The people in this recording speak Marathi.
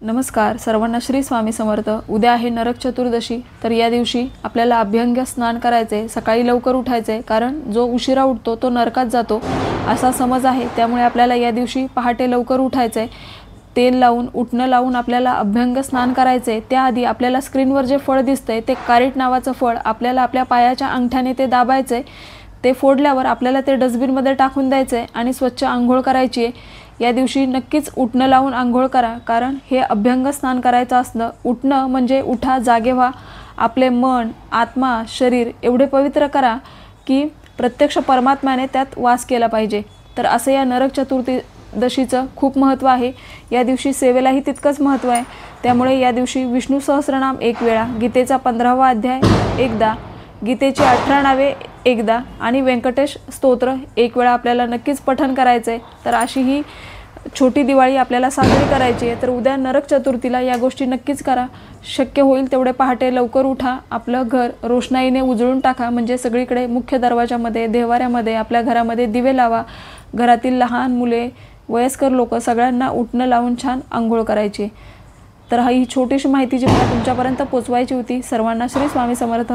नमस्कार सर्वांना, श्री स्वामी समर्थ। उद्या आहे नरक चतुर्दशी। तर या दिवशी आपल्याला अभ्यंग स्नान करायचे, सकाळी लवकर उठायचे, कारण जो उशिरा उठतो तो नरकात जातो असा समज आहे। त्यामुळे आपल्याला या दिवशी पहाटे लवकर उठायचे, तेल लावून उठणं लावून आपल्याला अभ्यंग स्नान करायचे। त्याआधी आपल्याला स्क्रीनवर जे फळ दिसतंय ते कारीट नावाचं फळ आपल्याला आपल्या पायाच्या अंगठ्याने ते दाबायचे। ते फोडल्यावर आपल्याला ते डस्टबिनमध्ये टाकून द्यायचे आणि स्वच्छ आंघोळ करायची आहे। या दिवशी नक्कीच उठणं लावून आंघोळ करा, कारण हे अभ्यंग स्नान करायचं असतं। उठणं म्हणजे उठा, जागे व्हा, आपले मन, आत्मा, शरीर एवढे पवित्र करा की प्रत्यक्ष परमात्म्याने त्यात वास केला पाहिजे। तर असं या नरक चतुर्दशीचं खूप महत्त्व आहे। या दिवशी सेवेलाही तितकंच महत्त्व आहे। त्यामुळे या दिवशी विष्णू सहस्रनाम 1 वेळा, गीतेचा 15वा अध्याय एकदा, गीतेची 18 नावे एकदा आणि व्यंकटेश स्तोत्र 1 वेळा आपल्याला नक्कीच पठण करायचं आहे। तर अशी ही छोटी दिवाळी आपल्याला साजरी करायची आहे। तर उद्या नरक चतुर्थीला या गोष्टी नक्कीच करा। शक्य होईल तेवढे पहाटे लवकर उठा, आपलं घर रोषणाईने उजळून टाका, म्हणजे सगळीकडे मुख्य दरवाजामध्ये, देवाऱ्यामध्ये, आपल्या घरामध्ये दिवे लावा। घरातील लहान मुले, वयस्कर लोक सगळ्यांना उठणं लावून छान आंघोळ करायची। तर ही छोटीशी माहिती जी मला तुमच्यापर्यंत पोचवायची होती। सर्वांना श्री स्वामी समर्थ।